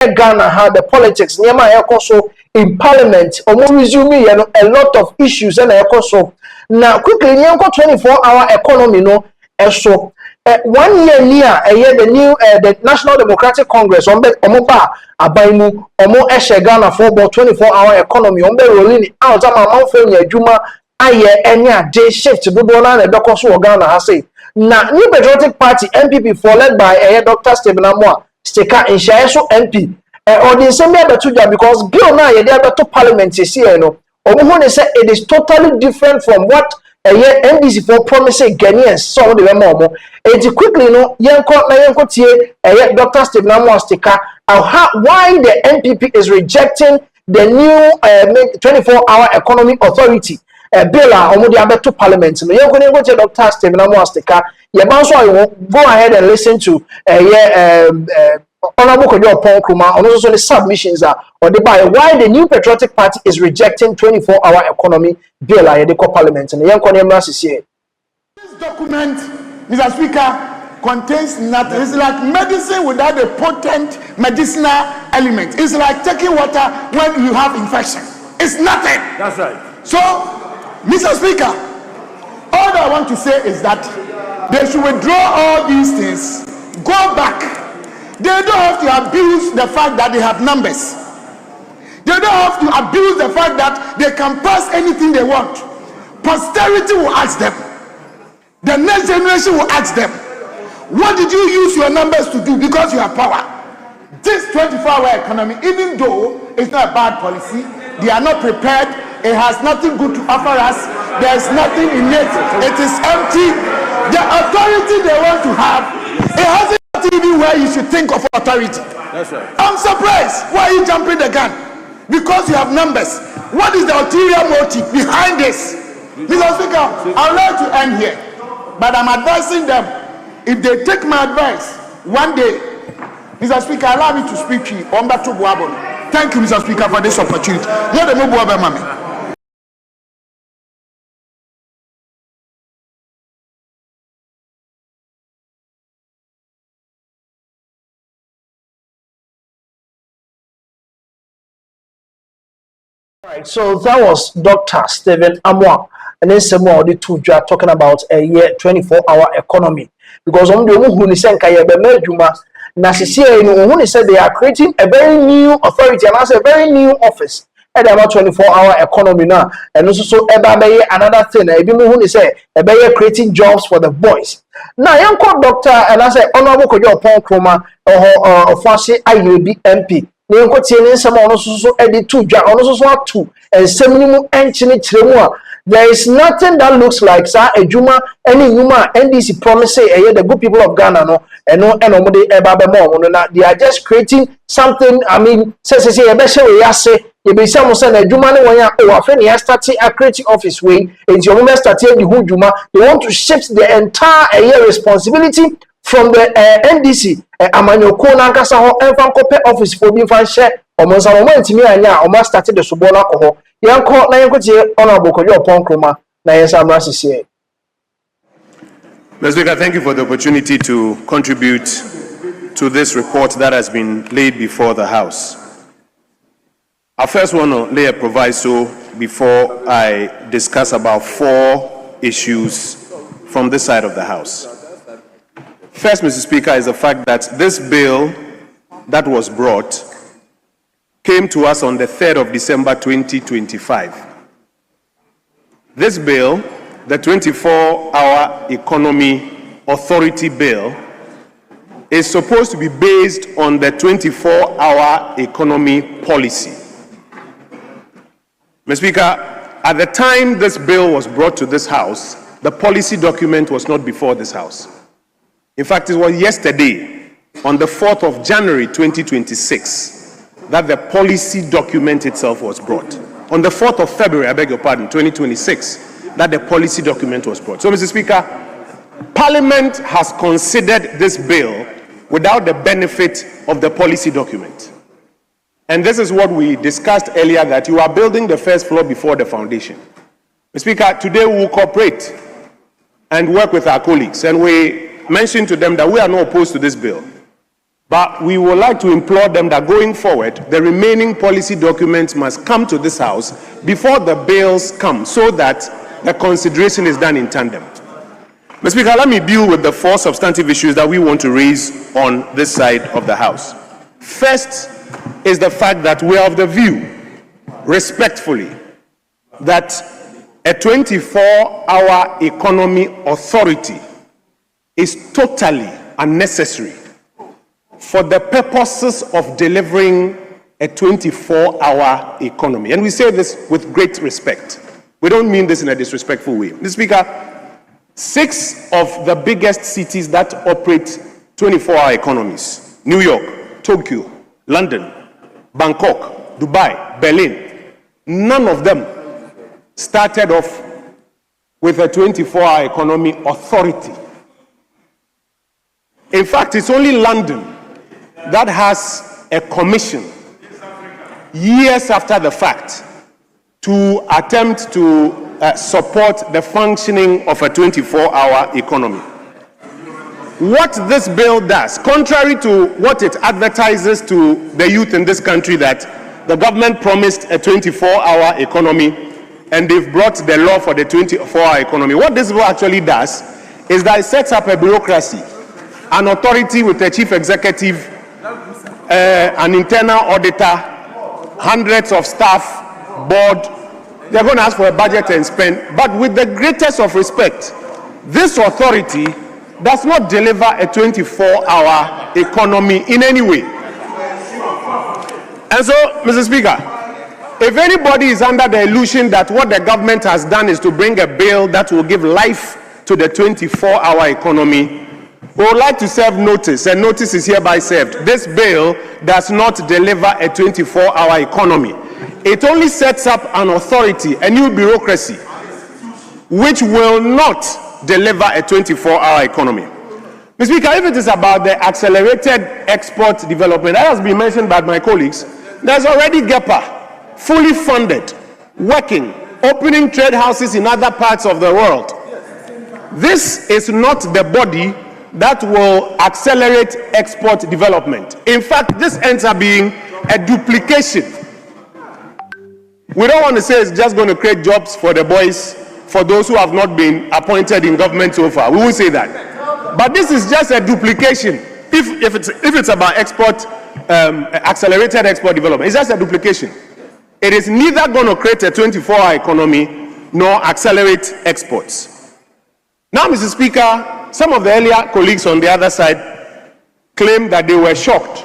Ghana had the politics nyama also in parliament resume a lot of issues and also now quickly 24-hour economy no so 1 year near a year the new the National Democratic Congress omoba abaimu Ghana for about 24-hour economy rolling out amount adwuma aye enya day shift dodo na edoko so Ghana ha say na New Patriotic Party NPP for led by Dr. Stephen Amoa Steka in Shayeso MP or the same because bill now you there to parliament is here no say it is totally different from what NDC for promising Ghanaians so the more it quickly no yanko tie Dr. Stephen Amoa Steka why the NPP is rejecting the new 24-hour economy authority bill to parliament no yanko to Dr. Stephen Amoa Steka go ahead and listen to Honorable Kojo Ponkruma on also the submissions are or the by why the New Patriotic Party is rejecting 24-hour economy bill at the parliament and the young This document, Mr. Speaker, contains nothing. It's like medicine without a potent medicinal element. It's like taking water when you have infection. It's nothing. That's right. So, Mr. Speaker, all I want to say is that they should withdraw all these things, go back. They don't have to abuse the fact that they have numbers. They don't have to abuse the fact that they can pass anything they want. Posterity will ask them. The next generation will ask them, what did you use your numbers to do because you have power? This 24-hour economy, even though it's not a bad policy, they are not prepared. It has nothing good to offer us. There's nothing in it. It is empty. The authority they want to have, it hasn't even where you should think of authority. That's right. I'm surprised. Why are you jumping the gun? Because you have numbers. What is the ulterior motive behind this? Mr. Speaker, I'd like to end here, but I'm advising them, if they take my advice, one day, Mr. Speaker, allow me to speak to you. Thank you, Mr. Speaker, for this opportunity. Right, so that was Dr. Stephen Amoa, and then some more the two are talking about a year 24-hour economy because on the who said they are creating a very new authority and that's a very new office and about 24-hour economy now and also another thing say creating jobs for the boys. Now young doctor and I say Honorable Kojo Ponkruma or Fasi IUB MP. There is nothing that looks like a Juma, any Yuma, NDC promise the good people of Ghana no, and they are just creating something. I mean, say you be some say a Juma starting a creative office way, and your woman started the whole Juma. They want to shift the entire responsibility from the NDC. Amanyo Kona Kasa ho enfan kope office for being fan share omonsa mo ntimi anya o ma started the subola ko ho yanko na yanko tie Honorable Kojo Ponkruma na yensa amrasisi. Mr. Speaker, thank you for the opportunity to contribute to this report that has been laid before the House. I first want to lay a proviso before I discuss about 4 issues from this side of the House. First, Mr. Speaker, is the fact that this bill that was brought came to us on the 3rd of December 2025. This bill, the 24-hour economy authority bill, is supposed to be based on the 24-hour economy policy. Mr. Speaker, at the time this bill was brought to this House, the policy document was not before this House. In fact, it was yesterday, on the 4th of January 2026, that the policy document itself was brought. On the 4th of February, I beg your pardon, 2026, that the policy document was brought. So, Mr. Speaker, Parliament has considered this bill without the benefit of the policy document. And this is what we discussed earlier, that you are building the first floor before the foundation. Mr. Speaker, today we will cooperate and work with our colleagues, and we mentioned to them that we are not opposed to this bill. But we would like to implore them that going forward, the remaining policy documents must come to this House before the bills come, so that the consideration is done in tandem. Mr. Speaker, let me deal with the 4 substantive issues that we want to raise on this side of the House. First is the fact that we are of the view, respectfully, that a 24-hour economy authority is totally unnecessary for the purposes of delivering a 24-hour economy. And we say this with great respect. We don't mean this in a disrespectful way. Mr. Speaker, 6 of the biggest cities that operate 24-hour economies, New York, Tokyo, London, Bangkok, Dubai, Berlin, none of them started off with a 24-hour economy authority. In fact, it's only London that has a commission years after the fact to attempt to support the functioning of a 24-hour economy. What this bill does, contrary to what it advertises to the youth in this country, that the government promised a 24-hour economy and they've brought the law for the 24-hour economy. What this bill actually does is that it sets up a bureaucracy, an authority with a chief executive, an internal auditor, hundreds of staff, board. They're going to ask for a budget and spend. But with the greatest of respect, this authority does not deliver a 24-hour economy in any way. And so, Mr. Speaker, if anybody is under the illusion that what the government has done is to bring a bill that will give life to the 24-hour economy, we would like to serve notice, and notice is hereby served. This bill does not deliver a 24-hour economy. It only sets up an authority, a new bureaucracy, which will not deliver a 24-hour economy. Mr. Speaker, if it is about the accelerated export development, that has been mentioned by my colleagues, there's already GEPA, fully funded, working, opening trade houses in other parts of the world. This is not the body that will accelerate export development. In fact, this ends up being a duplication. We don't want to say it's just going to create jobs for the boys, for those who have not been appointed in government so far. We won't say that. But this is just a duplication. If it's about export, accelerated export development, it's just a duplication. It is neither going to create a 24-hour economy nor accelerate exports. Now, Mr. Speaker, some of the earlier colleagues on the other side claim that they were shocked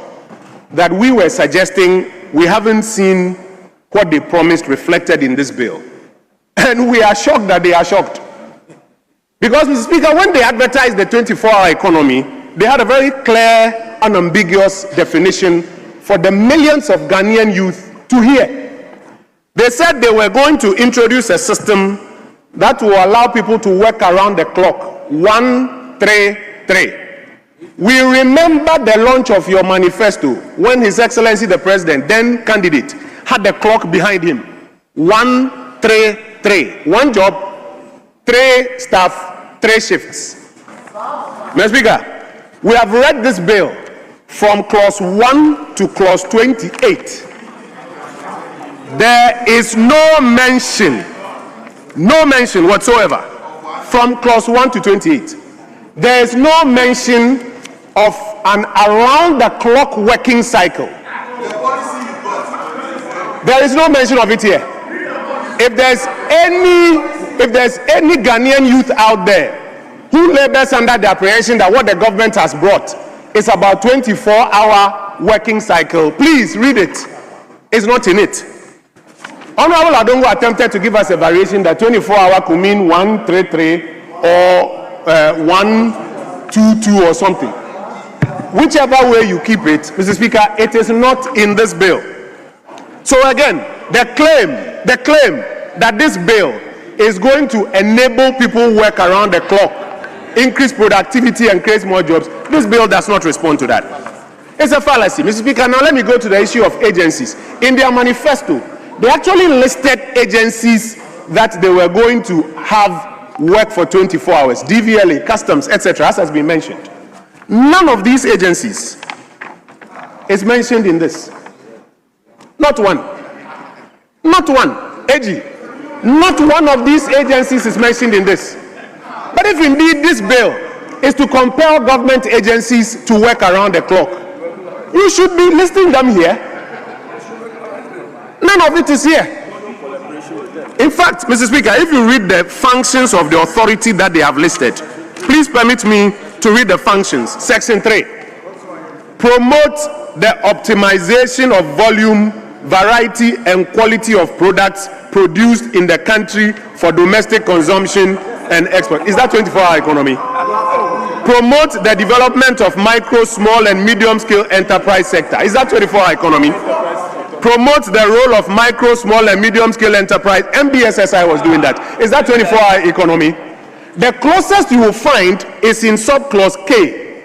that we were suggesting we haven't seen what they promised reflected in this bill. And we are shocked that they are shocked. Because, Mr. Speaker, when they advertised the 24-hour economy, they had a very clear, unambiguous definition for the millions of Ghanaian youth to hear. They said they were going to introduce a system that will allow people to work around the clock. 133. We remember the launch of your manifesto when His Excellency the President, then candidate, had the clock behind him. 133. One job, 3 staff, 3 shifts. Mr. Speaker, we have read this bill from clause 1 to clause 28. There is no mention whatsoever from clause 1 to 28. There is no mention of an around-the-clock working cycle. There is no mention of it here. If there's any Ghanaian youth out there who labors under the apprehension that what the government has brought is about 24-hour working cycle, please read it. It's not in it. Honorable Adongo attempted to give us a variation that 24-hour could mean 133 or 122 or something. Whichever way you keep it, Mr. Speaker, it is not in this bill. So again, the claim that this bill is going to enable people work around the clock, increase productivity and create more jobs, this bill does not respond to that. It's a fallacy. Mr. Speaker, now let me go to the issue of agencies. In their manifesto, they actually listed agencies that they were going to have work for 24 hours, DVLA, customs, etc., as has been mentioned. None of these agencies is mentioned in this. Not one. Not one. AG. Not one of these agencies is mentioned in this. But if indeed this bill is to compel government agencies to work around the clock, you should be listing them here. None of it is here. In fact, Mr. Speaker, if you read the functions of the authority that they have listed, please permit me to read the functions. Section 3. Promote the optimization of volume, variety, and quality of products produced in the country for domestic consumption and export. Is that 24-hour economy? Promote the development of micro, small, and medium-scale enterprise sector. Is that 24-hour economy? Promote the role of micro, small, and medium-scale enterprise. MBSSI was doing that. Is that 24-hour economy? The closest you will find is in subclause K,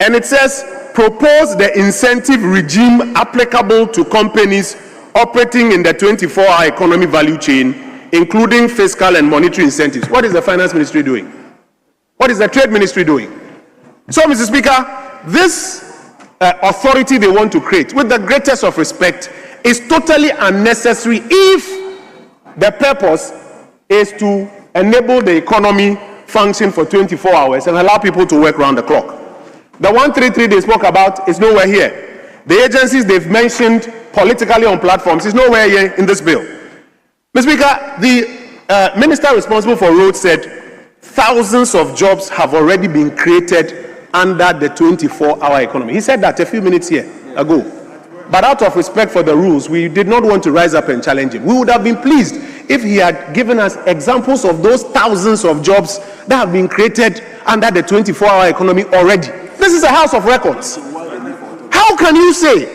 and it says, propose the incentive regime applicable to companies operating in the 24-hour economy value chain, including fiscal and monetary incentives. What is the Finance Ministry doing? What is the Trade Ministry doing? So, Mr. Speaker, this authority they want to create, with the greatest of respect, is totally unnecessary if the purpose is to enable the economy function for 24 hours and allow people to work round the clock. The 133 they spoke about is nowhere here. The agencies they've mentioned politically on platforms is nowhere here in this bill. Mr. Speaker, the minister responsible for roads said thousands of jobs have already been created under the 24-hour economy. He said that a few minutes here ago. But out of respect for the rules, we did not want to rise up and challenge him. We would have been pleased if he had given us examples of those thousands of jobs that have been created under the 24-hour economy already. This is a house of records. How can you say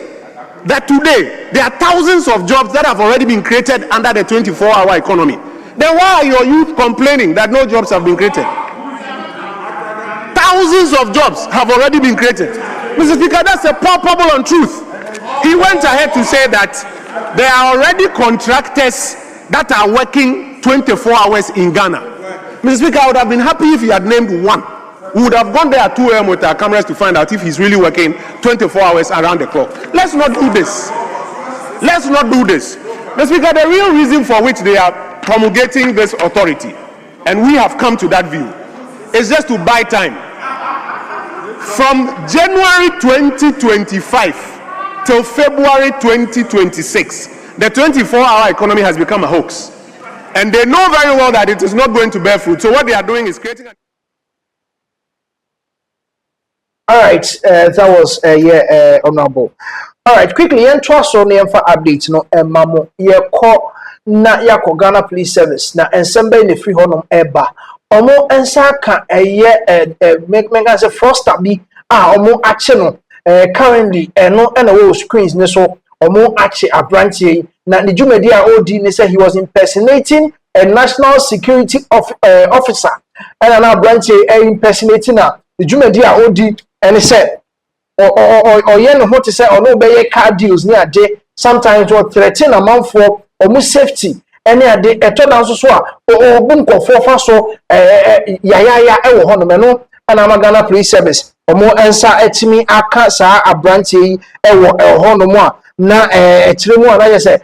that today there are thousands of jobs that have already been created under the 24-hour economy? Then why are your youth complaining that no jobs have been created? Thousands of jobs have already been created. Mr. Speaker, that's a palpable untruth. He went ahead to say that there are already contractors that are working 24 hours in Ghana. Mr. Speaker, I would have been happy if he had named one. We would have gone there at 2 a.m. with our cameras to find out if he's really working 24 hours around the clock. Let's not do this. Let's not do this. Mr. Speaker, the real reason for which they are promulgating this authority, and we have come to that view, is just to buy time. From January 2025 till February 2026, the 24-hour economy has become a hoax. And they know very well that it is not going to bear fruit. So what they are doing is creating a... All right, that was honorable. All right, quickly, trust on the update. No, Mamo, call na Ghana Police Service na ensemble in the free honor eba. Omo ensaka make as a frost be omo action currently no and screens ne so omo ache abrantie na the jumedi OD ne say he was impersonating a national security officer and an abrantie impersonating the jumedi OD and he said or yen ho to say or no be car deals near day sometimes what threaten amount for omo safety any ade eto na so a bum kofo fa so yaya e wo hono me no ana Ghana Police Service omo ensa etimi aka saa abrantie e wo hono mo a na etiremu ana ye say